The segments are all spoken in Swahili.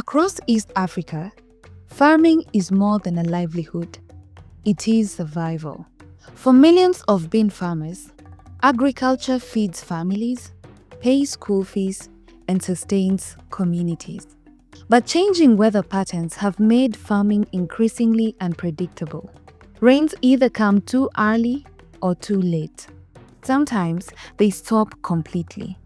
Across East Africa, farming is more than a livelihood. It is survival. For millions of bean farmers, agriculture feeds families, pays school fees, and sustains communities. But changing weather patterns have made farming increasingly unpredictable. Rains either come too early or too late. Sometimes they stop completely.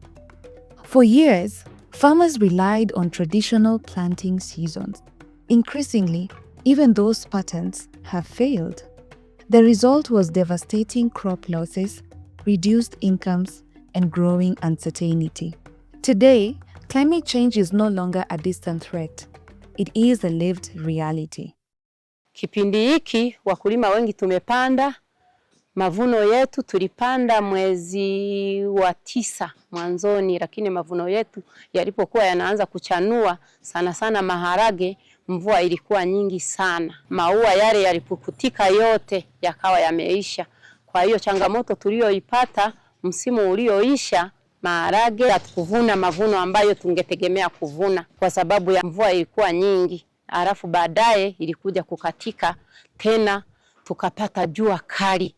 For years, farmers relied on traditional planting seasons. Increasingly, even those patterns have failed. The result was devastating crop losses, reduced incomes, and growing uncertainty. Today, climate change is no longer a distant threat. It is a lived reality. Kipindi hiki wakulima wengi tumepanda. Mavuno yetu tulipanda mwezi wa 9 mwanzoni, lakini mavuno yetu yalipokuwa yanaanza kuchanua sana maharage, mvua ilikuwa nyingi sana. Maua yale yalipukutika yote yakawa yameisha. Kwa hiyo changamoto tulioipata msimu ulioisha, maharage hatukuvuna mavuno ambayo tungetegemea kuvuna kwa sababu ya mvua ilikuwa nyingi. Alafu baadaye ilikuja kukatika tena, tukapata jua kali.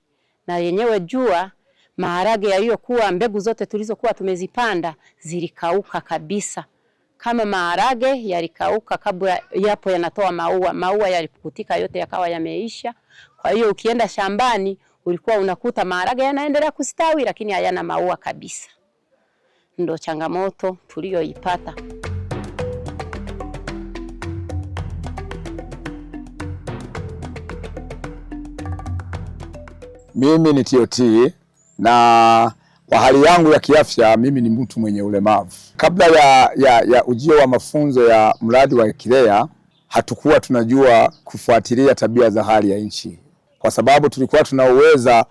Na yenyewe jua, maharage yaliyokuwa mbegu zote tulizokuwa tumezipanda zilikauka kabisa. Kama maharage yalikauka kabla yapo yanatoa maua yalipukutika yote yakawa yameisha. Kwa hiyo ukienda shambani ulikuwa unakuta maharage yanaendelea kustawi lakini hayana maua kabisa. Ndio changamoto tuliyoipata. Mimi ni TOT na kwa hali yangu ya kiafya mimi ni mtu mwenye ulemavu. Kabla ya ujio wa mafunzo ya mradi wa ECREA, hatukuwa tunajua kufuatilia tabia za hali ya nchi. Kwa sababu tulikuwa tunaweza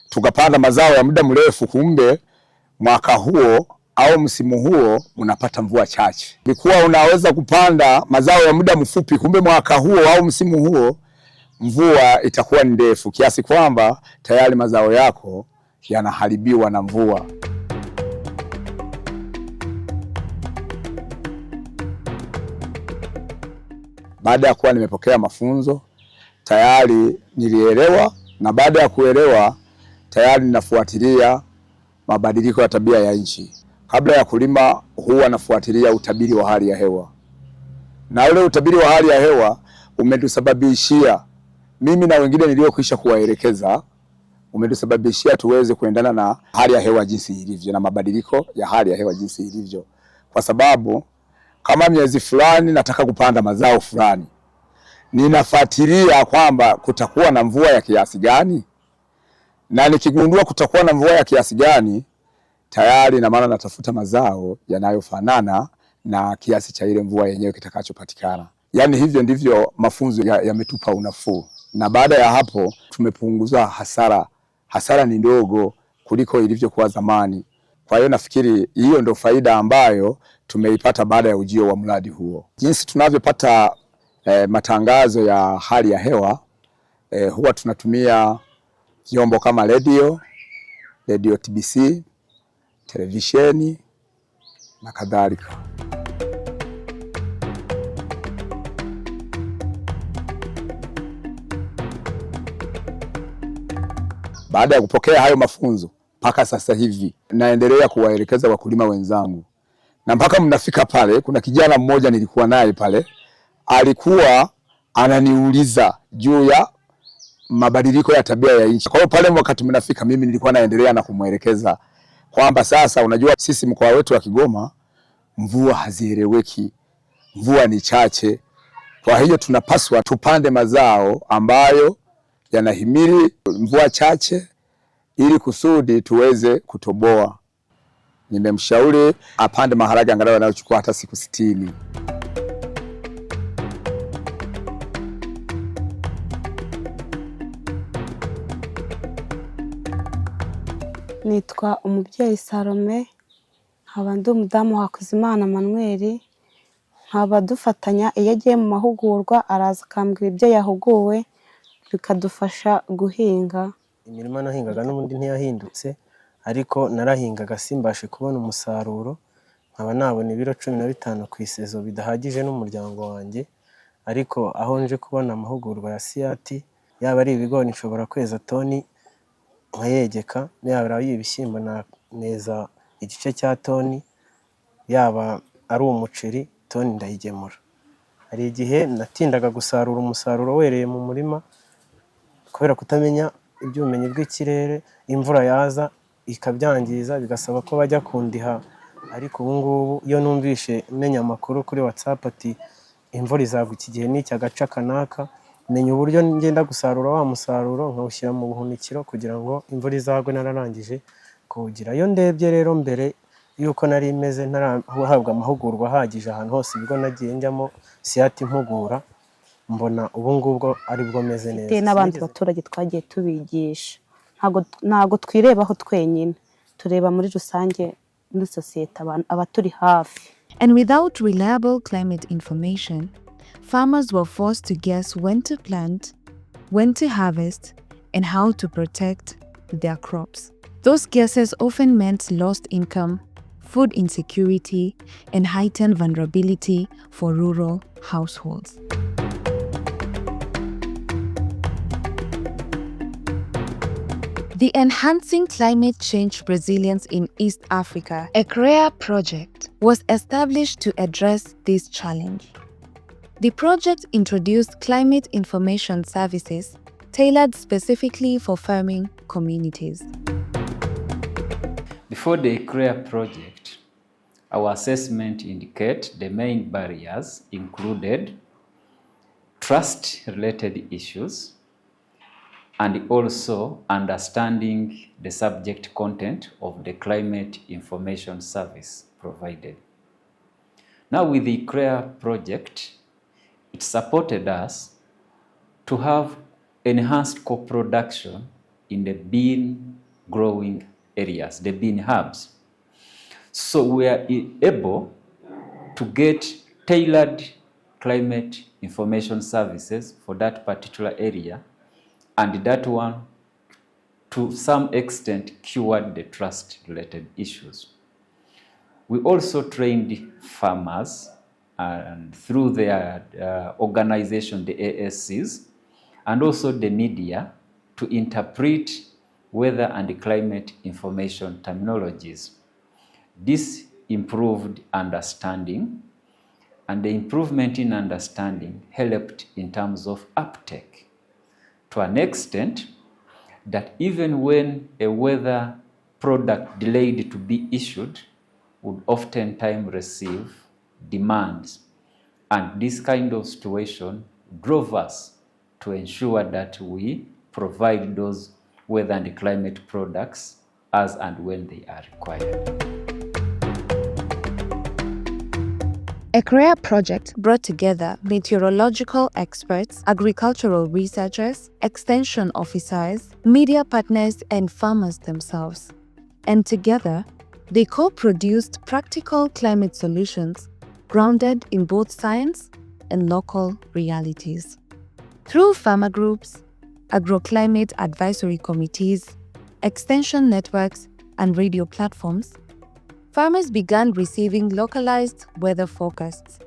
tukapanda mazao ya muda mrefu, kumbe mwaka huo au msimu huo unapata mvua chache. Ulikuwa unaweza kupanda mazao ya muda mfupi, kumbe mwaka huo au msimu huo mvua itakuwa ndefu kiasi kwamba tayari mazao yako yanaharibiwa na mvua. Baada ya kuwa nimepokea mafunzo, tayari nilielewa, na baada ya kuelewa tayari ninafuatilia mabadiliko ya tabia ya nchi. Kabla ya kulima huwa nafuatilia utabiri wa hali ya hewa. Na ule utabiri wa hali ya hewa umetusababishia mimi na wengine niliokwisha kuwaelekeza, umetusababishia tuweze kuendana na hali ya hewa jinsi ilivyo na mabadiliko ya hali ya hewa jinsi ilivyo. Kwa sababu kama miezi fulani nataka kupanda mazao fulani, ninafuatilia kwamba kutakuwa na mvua ya kiasi gani, na nikigundua kutakuwa na mvua ya kiasi gani, tayari na maana natafuta mazao yanayofanana na kiasi cha ile mvua yenyewe kitakachopatikana. Yaani hivyo ndivyo mafunzo yametupa unafuu. Na baada ya hapo tumepunguza hasara. Hasara ni ndogo kuliko ilivyokuwa zamani. Kwa hiyo nafikiri hiyo ndio faida ambayo tumeipata baada ya ujio wa mradi huo. Jinsi tunavyopata matangazo ya hali ya hewa, huwa tunatumia vyombo kama radio TBC, televisheni na kadhalika. Baada ya kupokea hayo mafunzo, mpaka sasa hivi naendelea kuwaelekeza wakulima wenzangu. Na mpaka mnafika pale, kuna kijana mmoja nilikuwa naye pale, alikuwa ananiuliza juu ya mabadiliko ya tabia ya nchi. Kwa hiyo pale wakati mnafika, mimi nilikuwa naendelea na kumwelekeza kwamba sasa unajua sisi mkoa wetu wa Kigoma mvua hazieleweki, mvua ni chache. Kwa hiyo tunapaswa tupande mazao ambayo yanahimili mvua chache ili kusudi tuweze kutoboa. Nimemshauri apande maharage angalau yanayochukua hata siku 60. Nitwa umubyeyi Salome, nkaba ndi umudamu Hakuzimana Manuel, nkaba dufatanya iyo agiye mu mahugurwa araza akambwira ibyo yahuguwe bikadufasha guhinga. Imirima nahingaga n'ubundi ntiyahindutse, ariko narahingaga simbashe kubona umusaruro nkaba nabona ibiro 15 ku isezo bidahagije n'umuryango wanjye, ariko aho nje kubona amahugurwa ya CIAT, yaba ari ibigori nshobora kweza toni nkayegeka, yaba ari ibishyimbo na neza igice cya toni, yaba ari umuceri toni ndayigemura. Hari igihe natindaga gusarura umusaruro wereye mu murima kubera kutamenya iby'ubumenyi bw'ikirere, imvura yaza ikabyangiza bigasaba ko bajya kundiha, ariko ubu ngubu iyo numvishe menya amakuru kuri WhatsApp ati imvura izagwa iki gihe n'iki agace kanaka, menya uburyo ngenda gusarura wa musaruro nkawushyira mu buhunikiro kugira ngo imvura izagwe nararangije kuwugira. Iyo ndebye rero mbere yuko nari meze ntarahabwa amahugurwa ahagije ahantu hose ibigo nagiye njyamo CIAT impugura, mbona ubu ngubwo ari bwo meze neza. N'abandi baturage twagiye tubigisha, ntago twirebaho twenyine, tureba muri rusange muri sosiyete abaturi hafi. And without reliable climate information, farmers were forced to guess when to plant, when to harvest, and how to protect their crops. Those guesses often meant lost income, food insecurity, and heightened vulnerability for rural households. The Enhancing Climate Change Resilience in East Africa, ECREA project, was established to address this challenge. The project introduced climate information services tailored specifically for farming communities. Before the ECREA project, our assessment indicates the main barriers included trust-related issues, and also understanding the subject content of the climate information service provided. Now with the ECREA project, it supported us to have enhanced co-production in the bean growing areas, the bean hubs. So we are able to get tailored climate information services for that particular area, and that one, to some extent, cured the trust-related issues. We also trained farmers and through their organization, the ASCs, and also the media to interpret weather and climate information terminologies. This improved understanding, and the improvement in understanding helped in terms of uptake, to an extent that even when a weather product delayed to be issued would oftentimes receive demands. And this kind of situation drove us to ensure that we provide those weather and climate products as and when they are required. ECREA project brought together meteorological experts, agricultural researchers, extension officers, media partners, and farmers themselves. And together, they co-produced practical climate solutions grounded in both science and local realities. Through farmer groups, agroclimate advisory committees, extension networks, and radio platforms, farmers began receiving localized weather forecasts.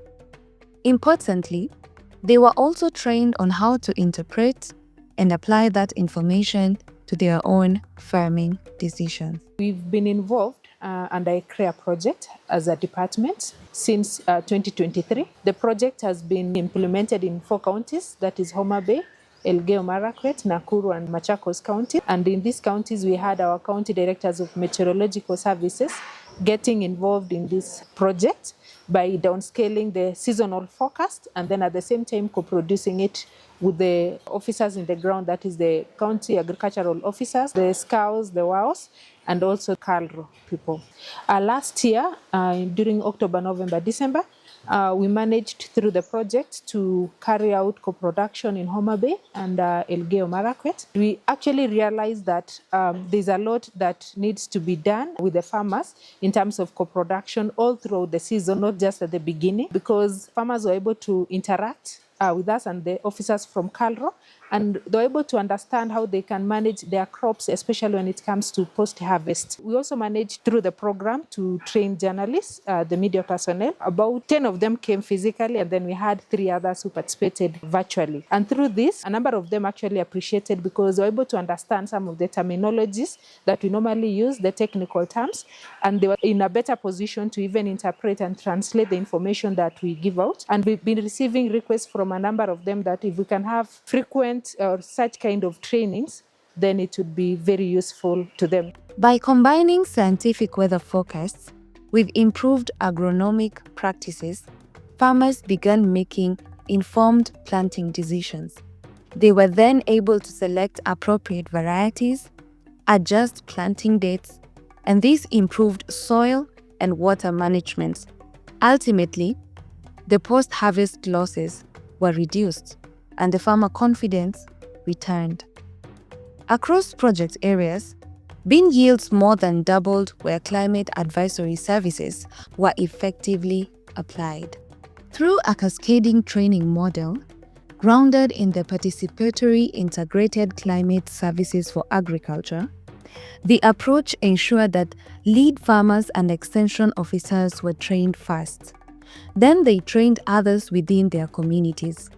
Importantly, they were also trained on how to interpret and apply that information to their own farming decisions. We've been involved under a ECREA project as a department since 2023. The project has been implemented in 4 counties, that is Homa Bay, Elgeyo Marakwet, Nakuru, and Machakos County. And in these counties, we had our county directors of meteorological services getting involved in this project by downscaling the seasonal forecast and then at the same time co-producing it with the officers in the ground, that is the county agricultural officers, the scouts, the WAOs, and also CALRO people. Last year, during October, November, December, we managed through the project to carry out co-production in Homa Bay and Elgeyo Marakwet. We actually realized that there's a lot that needs to be done with the farmers in terms of co-production all throughout the season, not just at the beginning, because farmers were able to interact with us and the officers from CALRO and they're able to understand how they can manage their crops, especially when it comes to post-harvest. We also managed through the program to train journalists, the media personnel. About 10 of them came physically, and then we had 3 others who participated virtually. And through this, a number of them actually appreciated because they were able to understand some of the terminologies that we normally use, the technical terms, and they were in a better position to even interpret and translate the information that we give out. And we've been receiving requests from a number of them that if we can have frequent or such kind of trainings, then it would be very useful to them. By combining scientific weather forecasts with improved agronomic practices, farmers began making informed planting decisions. They were then able to select appropriate varieties, adjust planting dates, and this improved soil and water management. Ultimately, the post-harvest losses were reduced and the farmer confidence returned. Across project areas, bean yields more than doubled where climate advisory services were effectively applied. Through a cascading training model, grounded in the participatory integrated climate services for agriculture, the approach ensured that lead farmers and extension officers were trained first. Then they trained others within their communities.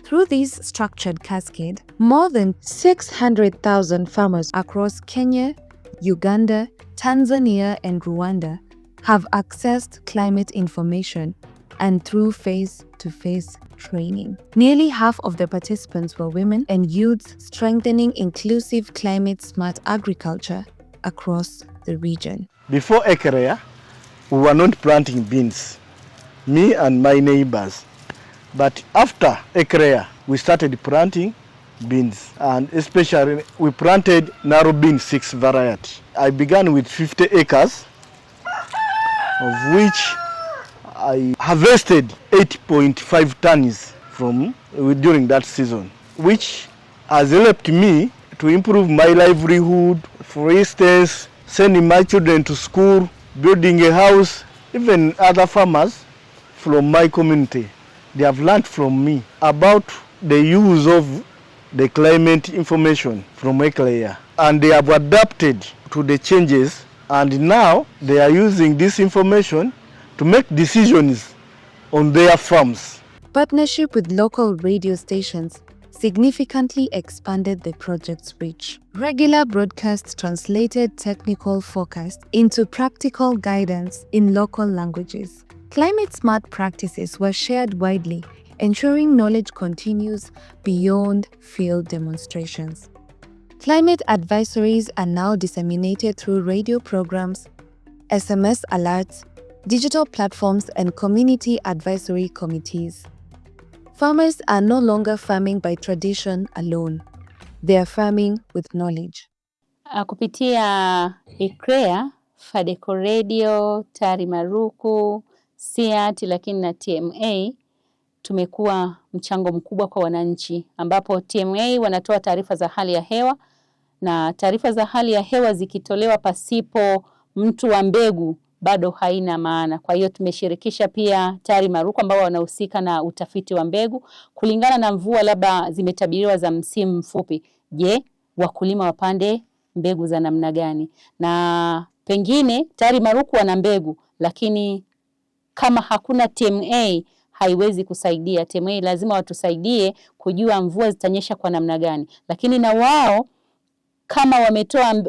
Through this structured cascade, more than 600,000 farmers across Kenya, Uganda, Tanzania, and Rwanda have accessed climate information and through face-to-face training. Nearly half of the participants were women and youths, strengthening inclusive climate-smart agriculture across the region. Before ECREA, we were not planting beans, me and my neighbors. But after ECREA, we started planting beans, and especially we planted narrow bean 6 variety. I began with 50 acres, of which I harvested 8.5 tons during that season, which has helped me to improve my livelihood. For instance, sending my children to school, building a house. Even other farmers from my community, they have learned from me about the use of the climate information from ECREA, and they have adapted to the changes, and now they are using this information to make decisions on their farms. Partnership with local radio stations significantly expanded the project's reach. Regular broadcasts translated technical forecasts into practical guidance in local languages. Climate-smart practices were shared widely, ensuring knowledge continues beyond field demonstrations. Climate advisories are now disseminated through radio programs, SMS alerts, digital platforms, and community advisory committees. Farmers are no longer farming by tradition alone. They are farming with knowledge. Kupitia ECREA, FADECO Radio, TARI Maruku, CIAT lakini na TMA tumekuwa mchango mkubwa kwa wananchi, ambapo TMA wanatoa taarifa za hali ya hewa, na taarifa za hali ya hewa zikitolewa pasipo mtu wa mbegu bado haina maana. Kwa hiyo tumeshirikisha pia TARI Maruku ambao wanahusika na utafiti wa mbegu kulingana na mvua labda zimetabiriwa za msimu mfupi. Je, wakulima wapande mbegu za namna gani? Na pengine TARI Maruku wana mbegu, lakini kama hakuna TMA haiwezi kusaidia. TMA lazima watusaidie kujua mvua zitanyesha kwa namna gani. Lakini na wao kama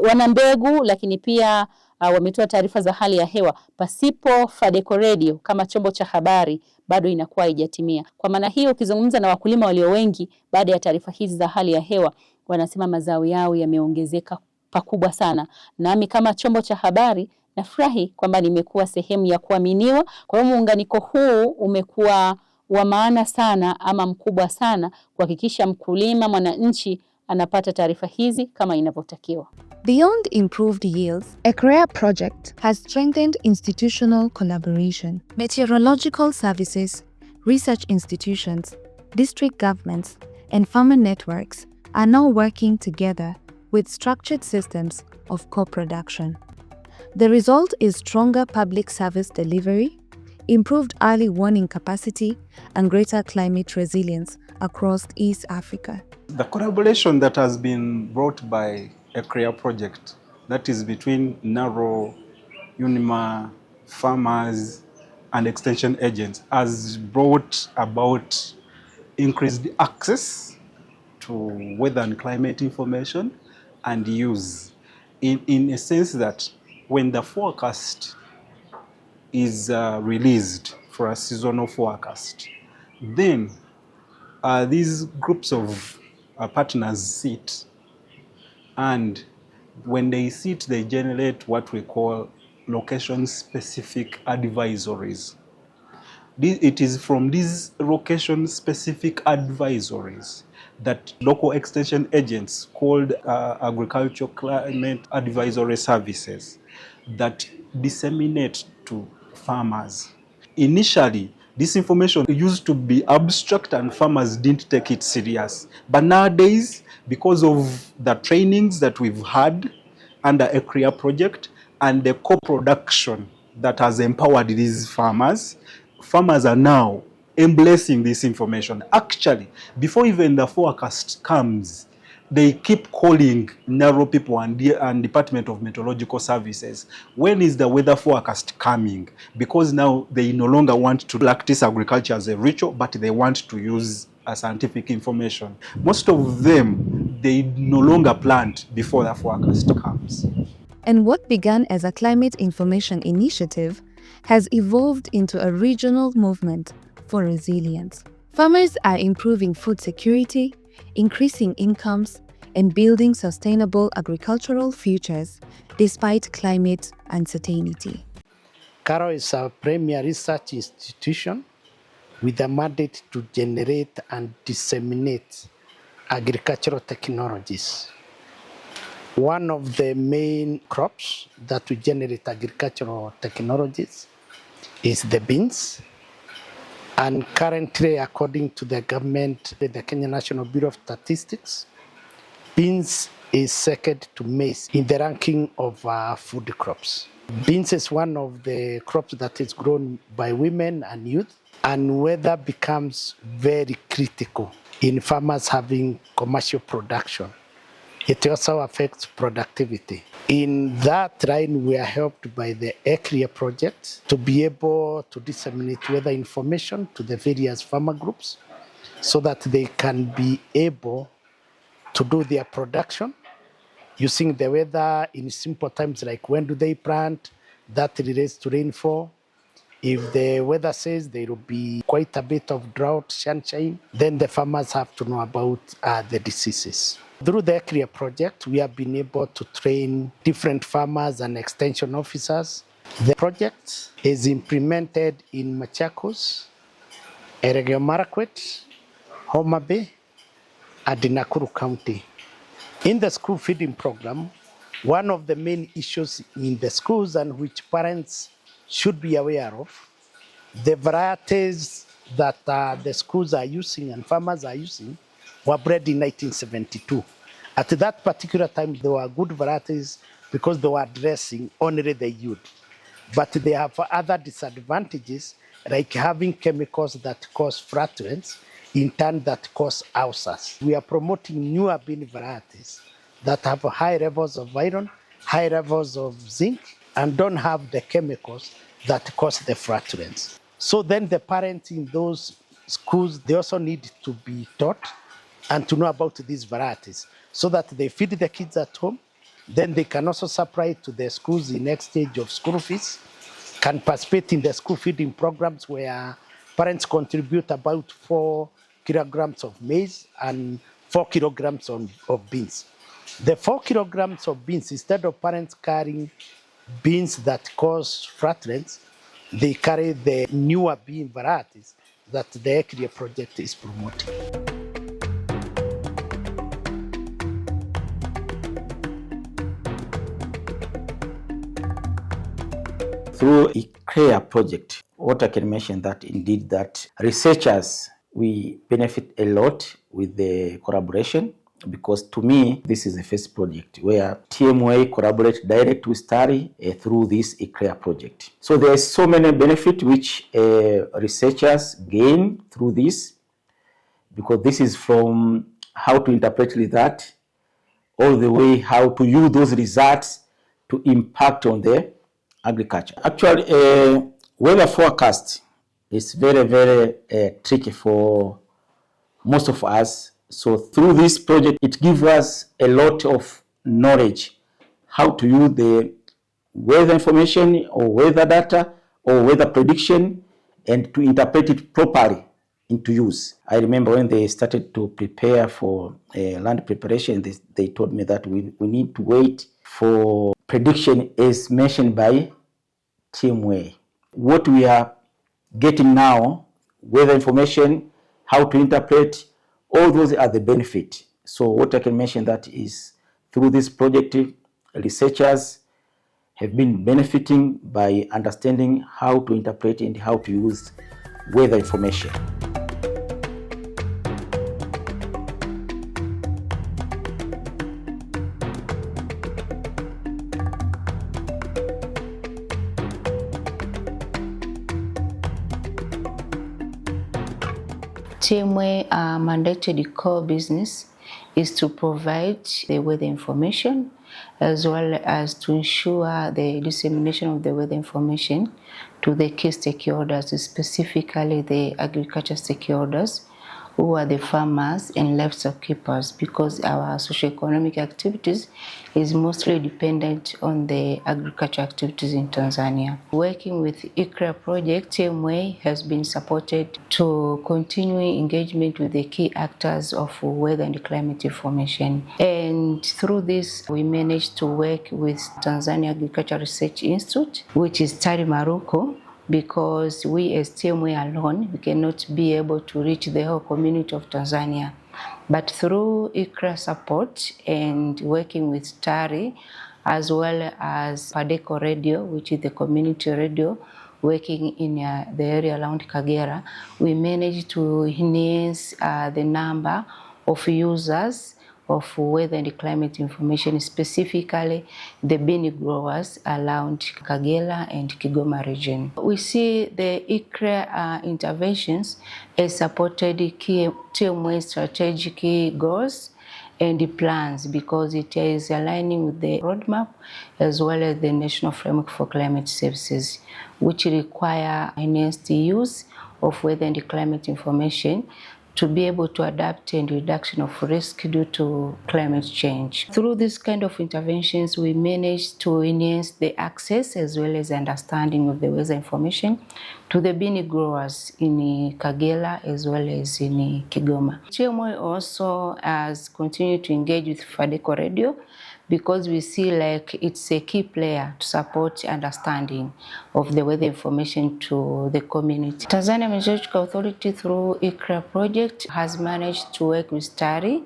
wana mbegu, lakini pia wametoa taarifa za hali ya hewa, pasipo FADECO Radio kama chombo cha habari bado inakuwa haijatimia. Kwa maana hiyo, ukizungumza na wakulima walio wengi baada ya taarifa hizi za hali ya hewa, wanasema mazao yao yameongezeka pakubwa sana. Nami kama chombo cha habari nafurahi kwamba nimekuwa sehemu ya kuaminiwa. Kwa hiyo muunganiko huu umekuwa wa maana sana ama mkubwa sana kuhakikisha mkulima, mwananchi anapata taarifa hizi kama inavyotakiwa. Beyond improved yields, ECREA project has strengthened institutional collaboration. Meteorological services, research institutions, district governments, and farmer networks are now working together with structured systems of co-production. The result is stronger public service delivery, improved early warning capacity, and greater climate resilience across East Africa. The collaboration that has been brought by ECREA project, that is between NARO, UNIMA, farmers, and extension agents, has brought about increased access to weather and climate information and use, in a sense that when the forecast is released for a seasonal forecast, then these groups of partners sit, and when they sit, they generate what we call location-specific advisories. It is from these location-specific advisories that local extension agents called Agricultural Climate Advisory Services that disseminate to farmers. Initially, this information used to be abstract and farmers didn't take it serious. But nowadays, because of the trainings that we've had under ECREA project and the co-production that has empowered these farmers are now embracing this information. Actually, before even the forecast comes, they keep calling NARO people and Department of Meteorological Services. When is the weather forecast coming? Because now they no longer want to practice agriculture as a ritual, but they want to use scientific information. Most of them, they no longer plant before the forecast comes. And what began as a climate information initiative has evolved into a regional movement for resilience. Farmers are improving food security, increasing incomes, and building sustainable agricultural futures despite climate uncertainty. CARO is a premier research institution with a mandate to generate and disseminate agricultural technologies. One of the main crops that we generate agricultural technologies is the beans. And currently, according to the government, the Kenya National Bureau of Statistics, beans is second to maize in the ranking of food crops. Beans is one of the crops that is grown by women and youth, and weather becomes very critical in farmers having commercial production. It also affects productivity. In that line, we are helped by the ECREA project to be able to disseminate weather information to the various farmer groups so that they can be able to do their production using the weather in simple times like when do they plant, that relates to rainfall. If the weather says there will be quite a bit of drought, sunshine, then the farmers have to know about the diseases. Through the ECREA project, we have been able to train different farmers and extension officers. The project is implemented in Machakos, Elgeyo Marakwet, Homa Bay, and Nakuru County. In the school feeding program, one of the main issues in the schools and which parents should be aware of, the varieties that the schools are using and farmers are using were bred in 1972. At that particular time, there were good varieties because they were addressing only the yield. But they have other disadvantages, like having chemicals that cause flatulence, in turn that cause ulcers. We are promoting newer bean varieties that have high levels of iron, high levels of zinc, and don't have the chemicals that cause the flatulence. So then the parents in those schools, they also need to be taught and to know about these varieties so that they feed the kids at home. Then they can also supply to the schools in exchange of school fees, can participate in the school feeding programs where parents contribute about 4 kilograms of maize and 4 kilograms of beans. The 4 kilograms of beans, instead of parents carrying beans that cause flatulence, they carry the newer bean varieties that the ECREA project is promoting. Through ECREA project, what I can mention that indeed that researchers, we benefit a lot with the collaboration because to me, this is the first project where TMA collaborates direct with TARI through this ECREA project. So there are so many benefits which researchers gain through this, because this is from how to interpret that all the way how to use those results to impact on the agriculture. Actually, weather forecast is very, very tricky for most of us. So through this project, it gives us a lot of knowledge how to use the weather information or weather data or weather prediction and to interpret it properly into use. I remember when they started to prepare for land preparation, they told me that we need to wait for prediction as mentioned by TMA. What we are getting now, weather information, how to interpret, all those are the benefit. So what I can mention that is through this project, researchers have been benefiting by understanding how to interpret and how to use weather information. TMA mandated core business is to provide the weather information as well as to ensure the dissemination of the weather information to the key stakeholders, specifically the agriculture stakeholders, who are the farmers and livestock keepers, because our socioeconomic activities is mostly dependent on the agriculture activities in Tanzania. Working with ECREA project, TMA has been supported to continue engagement with the key actors of weather and climate information. And through this, we managed to work with Tanzania Agriculture Research Institute, which is TARI Maruko, because we as TMA alone, we cannot be able to reach the whole community of Tanzania. But through ECREA support and working with TARI, as well as Padeco Radio, which is the community radio, working in the area around Kagera, we managed to enhance the number of users of weather and climate information, specifically the bean growers around Kagera and Kigoma region. We see the ECREA interventions as supported key TMA strategic goals and plans, because it is aligning with the roadmap as well as the National Framework for Climate Services, which require enhanced use of weather and climate information to be able to adapt and reduction of risk due to climate change. Through this kind of interventions, we managed to enhance the access as well as understanding of the weather information to the bean growers in Kagera as well as in Kigoma. TMA also has continued to engage with Padeco Radio, because we see like it's a key player to support understanding of the weather information to the community. Tanzania Meteorological Authority through ECREA project has managed to work with TARI,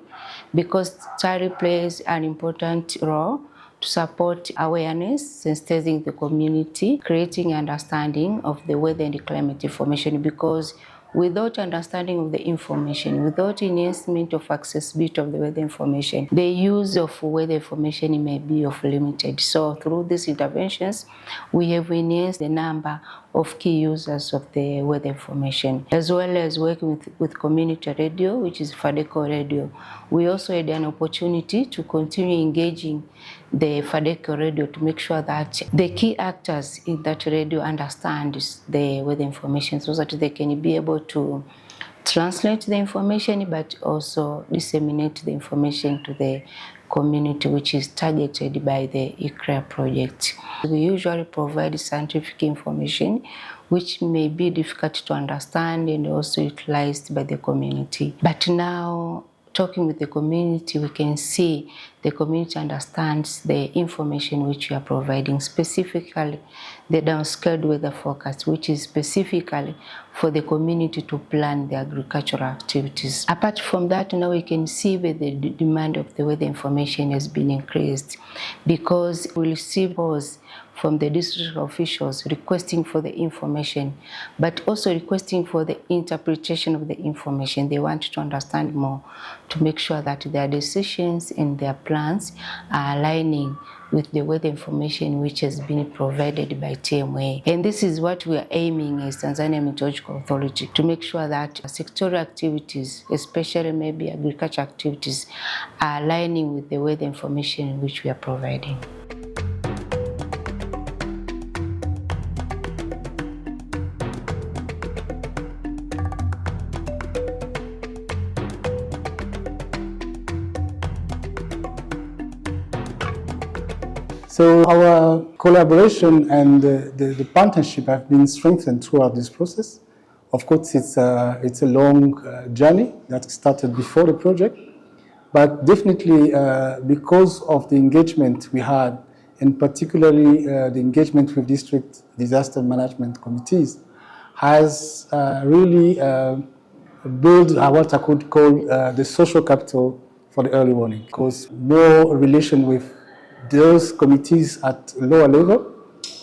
because TARI plays an important role to support awareness, sensitizing the community, creating understanding of the weather and climate information, because without understanding of the information, without enhancement of accessibility of the weather information, the use of weather information may be of limited. So through these interventions, we have enhanced the number of key users of the weather information, as well as working with community radio, which is Padeco Radio. We also had an opportunity to continue engaging the Padeco Radio to make sure that the key actors in that radio understand the weather information, so that they can be able to translate the information but also disseminate the information to the community, which is targeted by the ECREA project. We usually provide scientific information which may be difficult to understand and also utilized by the community. But now, talking with the community, we can see the community understands the information which we are providing, specifically the downscaled weather forecast, which is specifically for the community to plan the agricultural activities. Apart from that, now we can see that the demand of the weather information has been increased, because we receive calls from the district officials requesting for the information, but also requesting for the interpretation of the information. They want to understand more to make sure that their decisions and their plans are aligning with the weather information which has been provided by TMA. And this is what we are aiming as Tanzania Meteorological Authority, to make sure that sectoral activities, especially maybe agriculture activities, are aligning with the weather information which we are providing. So our collaboration and the partnership have been strengthened throughout this process. Of course, it's a long journey that started before the project, but definitely because of the engagement we had, and particularly the engagement with district disaster management committees, has really built what I could call the social capital for the early warning, because more relation with those committees at lower level,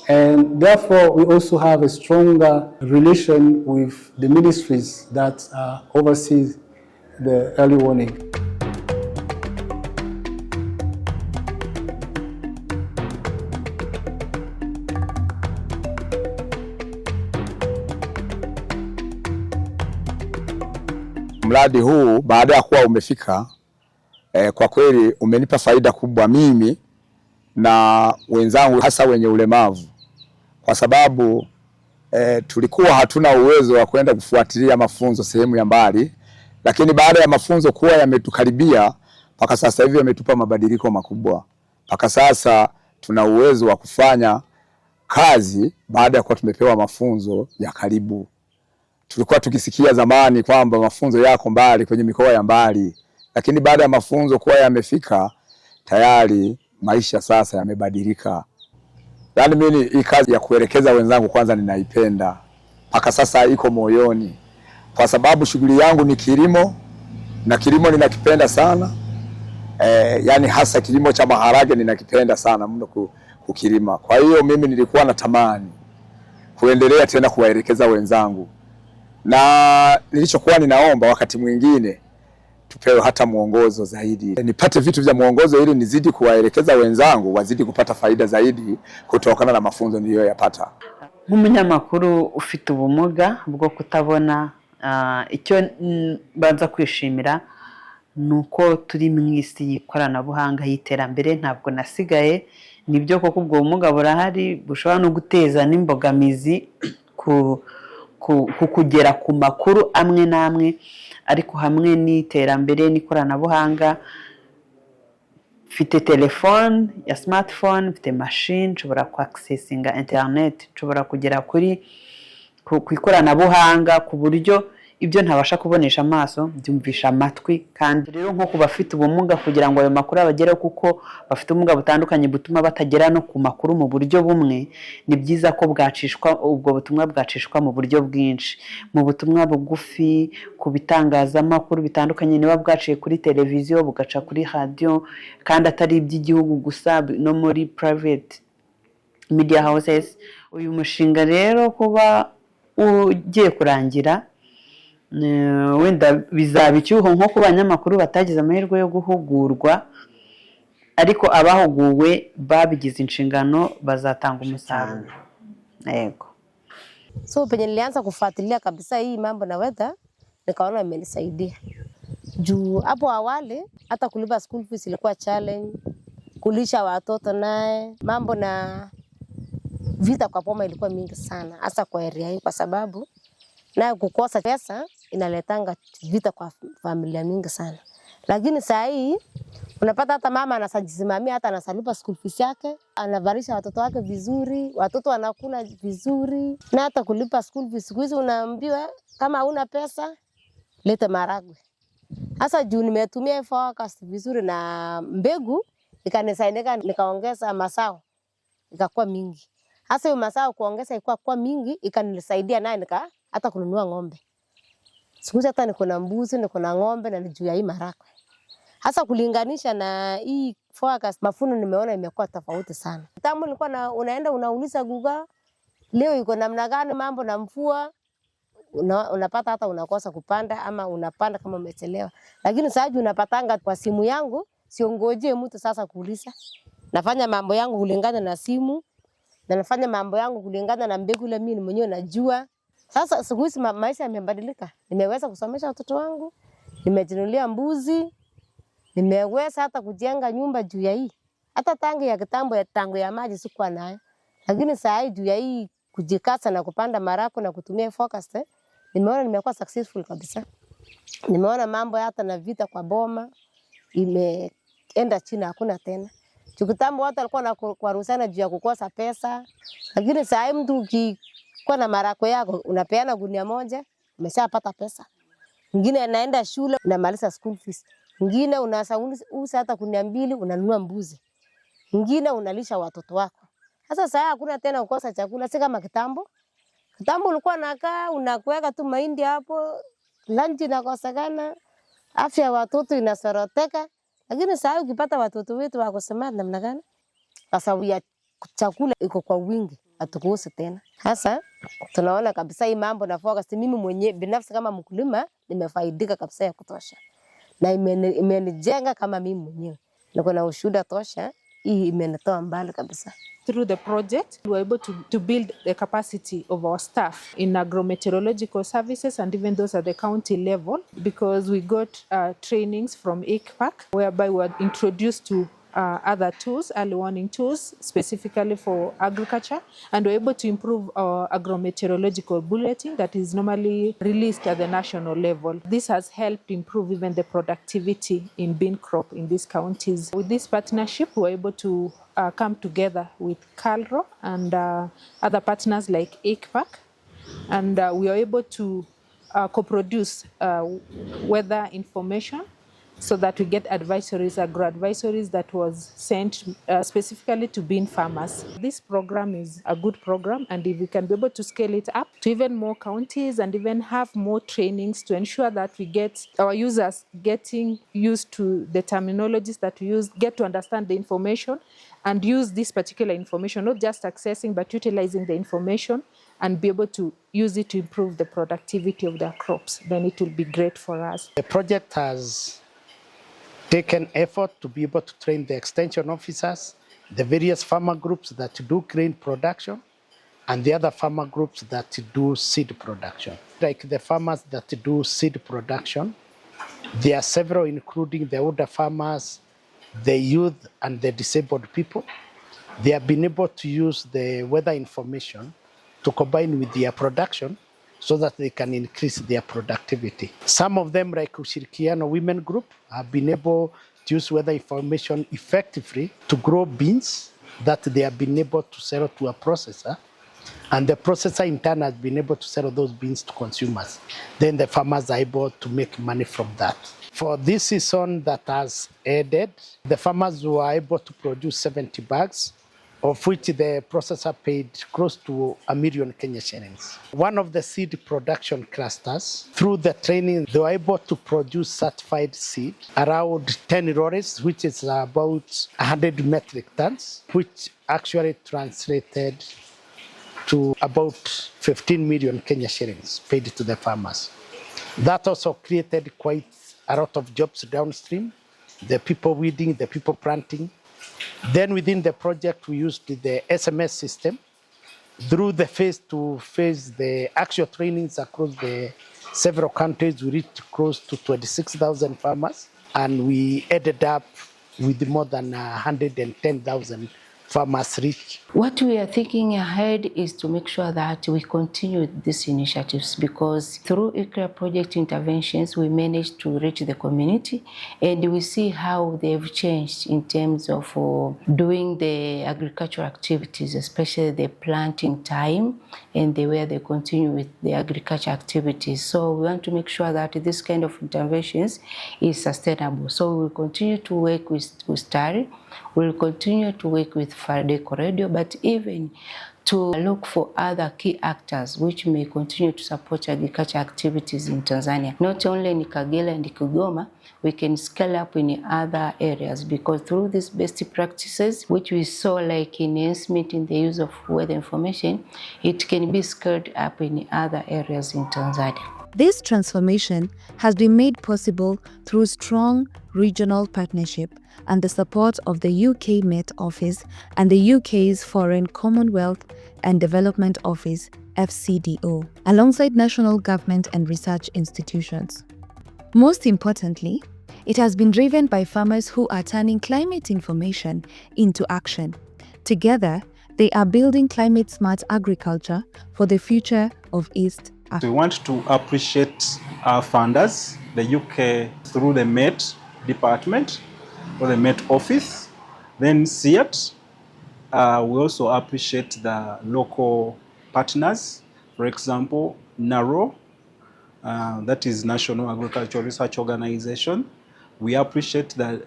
and therefore we also have a stronger relation with the ministries that oversee the early warning. Mradi huu baada ya kuwa umefika, kwa kweli umenipa faida kubwa mimi na wenzangu, hasa wenye ulemavu, kwa sababu tulikuwa hatuna uwezo wa kwenda kufuatilia mafunzo sehemu ya mbali, lakini baada ya mafunzo kuwa yametukaribia, mpaka sasa hivi yametupa mabadiliko makubwa. Mpaka sasa tuna uwezo wa kufanya kazi baada ya kuwa tumepewa mafunzo ya karibu. Tulikuwa tukisikia zamani kwamba mafunzo yako mbali kwenye mikoa ya mbali, lakini baada ya mafunzo kuwa yamefika, tayari maisha sasa yamebadilika. Yaani mimi hii kazi ya kuelekeza wenzangu kwanza ninaipenda. Mpaka sasa iko moyoni. Kwa sababu shughuli yangu ni kilimo, na kilimo ninakipenda sana. Yani hasa kilimo cha maharage ninakipenda sana mno kukilima. Kwa hiyo mimi nilikuwa natamani kuendelea tena kuwaelekeza wenzangu. Na nilichokuwa ninaomba wakati mwingine tupewe hata mwongozo zaidi, nipate vitu vya mwongozo ili nizidi kuwaelekeza wenzangu wazidi kupata faida zaidi kutokana na mafunzo niliyoyapata. Nk'umunyamakuru ufite ubumuga bwo kutabona, icyo banza kwishimira nuko turi mu isi y'ikoranabuhanga y'iterambere, ntabwo nasigaye. Nibyo koko ubwo bumuga burahari, bushobora no guteza n'imbogamizi kugera ku makuru amwe n'amwe, ariko hamwe n'iterambere n'ikoranabuhanga, mfite telefone ya smartphone, mfite machine, nshobora ku accessinga internet, nshobora kugera ku ikoranabuhanga ku buryo ibyo ntabasha kubonesha amaso byumvisha amatwi. Kandi rero nko kubafite ubumuga kugira ngo ayo makuru abagere, kuko bafite ubumuga butandukanye butuma batagera no ku makuru mu buryo bumwe, ni byiza ko bwacishwa, ubwo butumwa bwacishwa mu buryo bwinshi, mu butumwa bugufi, ku bitangazamakuru bitandukanye, niba bwaciye kuri televiziyo, bugaca kuri radio, kandi atari iby'igihugu gusa, no muri private media houses. Uyu mushinga rero kuba ugiye kurangira, wenda bizaba icyuho nko ku banyamakuru batagize amahirwe yo guhugurwa, ariko abahuguwe babigize inshingano bazatanga umusaruro. Yego. So penye nilianza kufuatilia kabisa hii mambo na weather, nikaona imenisaidia. Juu hapo awali hata kulipa school fees ilikuwa challenge, kulisha watoto naye, mambo na vita kwa poma ilikuwa mingi sana, hasa kwa area hii, kwa sababu na kukosa pesa inaletanga vita kwa familia mingi sana. Lakini saa hii unapata hata mama anajisimamia, hata anasalipa school fees yake, anavarisha watoto wake vizuri, watoto wanakula vizuri, na hata kulipa school fees siku hizi unaambiwa kama huna pesa leta maragwe. Sasa juu nimetumia forecast vizuri na mbegu ikanisaidia nikaongeza mazao ikakuwa mingi. Sasa hiyo mazao kuongeza ikakuwa mingi ikanisaidia naye hata kununua ng'ombe. Siku hizi hata niko na mbuzi, niko na ng'ombe na juu ya hii maharagwe. Hasa kulinganisha na hii forecast mafuno nimeona imekuwa tofauti sana. Kitambo nilikuwa unaenda unauliza Google leo iko namna gani mambo na mvua, unapata hata unakosa kupanda ama unapanda kama umechelewa. Lakini sasa unapatanga kwa simu yangu, siongojee mtu sasa kuuliza. Nafanya mambo yangu kulingana na simu na nafanya mambo yangu kulingana na mbegu ile mimi mwenyewe najua. Sasa siku hizi maisha yamebadilika. Nimeweza kusomesha watoto wangu, nimejinunulia mbuzi, nimeweza hata kujenga nyumba juu ya hii. Hata tangi ya kitambo ya tango ya maji sikuwa nayo. Lakini saa hii juu ya hii kujikasa na kupanda marako na kutumia forecast, nimeona nimekuwa successful kabisa. Nimeona mambo hata na vita kwa boma imeenda chini, hakuna tena. Kitambo watu walikuwa wanakuarusana juu ya kukosa pesa. Lakini saa hii mtu ukikuwa na marako yako unapeana gunia moja, umeshapata pesa. Mwingine anaenda shule unamaliza school fees. Mwingine unauza hata gunia 2 unanunua mbuzi. Mwingine unalisha watoto wako. Sasa saa hakuna tena kukosa chakula, si kama kitambo. Kitambo ulikuwa unakaa unakuweka tu mahindi hapo, lunch inakosekana, afya ya watoto inasoroteka. Lakini saa ukipata watoto wetu wako smart namna gani? Kwa sababu ya chakula iko kwa wingi, hatukosi tena. Sasa tunaona kabisa hii mambo na forecast, mimi mwenyewe binafsi kama mkulima nimefaidika kabisa ya kutosha. Na imenijenga kama mimi mwenyewe. Niko na ushuhuda tosha, hii imenitoa mbali kabisa. Through the project, we were able to build the capacity of our staff in agrometeorological services and even those at the county level, because we got trainings from ECPAC, whereby we were introduced to other tools, early warning tools, specifically for agriculture, and we're able to improve our agrometeorological bulletin that is normally released at the national level. This has helped improve even the productivity in bean crop in these counties. With this partnership, we're able to come together with CALRO and other partners like ECPAC, and we are able to co-produce weather information so that we get advisories, agro-advisories that was sent specifically to bean farmers. This program is a good program, and if we can be able to scale it up to even more counties and even have more trainings to ensure that we get our users getting used to the terminologies that we use, get to understand the information and use this particular information, not just accessing but utilizing the information and be able to use it to improve the productivity of their crops, then it will be great for us. The project has taken effort to be able to train the extension officers, the various farmer groups that do grain production, and the other farmer groups that do seed production. Like the farmers that do seed production, there are several, including the older farmers, the youth, and the disabled people. They have been able to use the weather information to combine with their production so that they can increase their productivity. Some of them, like Ushirikiano Women Group, have been able to use weather information effectively to grow beans that they have been able to sell to a processor, and the processor in turn has been able to sell those beans to consumers. Then the farmers are able to make money from that. For this season that has ended, the farmers were able to produce 70 bags, of which the processor paid close to 1 million Kenya shillings. One of the seed production clusters, through the training, they were able to produce certified seed, around 10 lorries, which is about 100 metric tons, which actually translated to about 15 million Kenya shillings paid to the farmers. That also created quite a lot of jobs downstream, the people weeding, the people planting. Then within the project, we used the SMS system. Through the phase-to-phase, the actual trainings across the several countries, we reached close to 26,000 farmers, and we ended up with more than 110,000 farmers reach. What we are thinking ahead is to make sure that we continue these initiatives, because through ECREA project interventions, we managed to reach the community and we see how they've changed in terms of doing the agricultural activities, especially the planting time and the way they continue with the agriculture activities. So we want to make sure that this kind of interventions is sustainable. So we will continue to work with TARI. We'll continue to work with FARDECO Radio, but even to look for other key actors which may continue to support agriculture activities in Tanzania. Not only in Kagera and Kigoma, we can scale up in other areas, because through these best practices, which we saw like enhancement in the use of weather information, it can be scaled up in other areas in Tanzania. This transformation has been made possible through strong regional partnership and the support of the UK Met Office and the UK's Foreign Commonwealth and Development Office (FCDO), alongside national government and research institutions. Most importantly, it has been driven by farmers who are turning climate information into action. Together, they are building climate-smart agriculture for the future of East Africa. We want to appreciate our funders, the UK through the Met Department or the Met Office, then CIAT. We also appreciate the local partners, for example, NARO, that is National Agricultural Research Organization. We appreciate the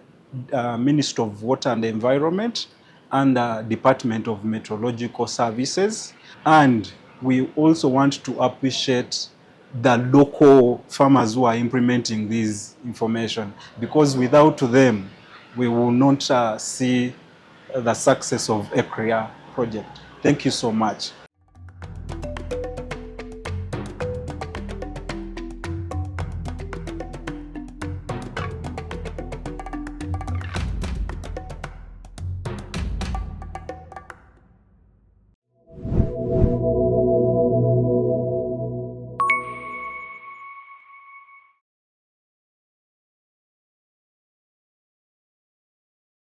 Ministry of Water and Environment and the Department of Meteorological Services. And we also want to appreciate the local farmers who are implementing this information, because without them, we will not see the success of ECREA project. Thank you so much.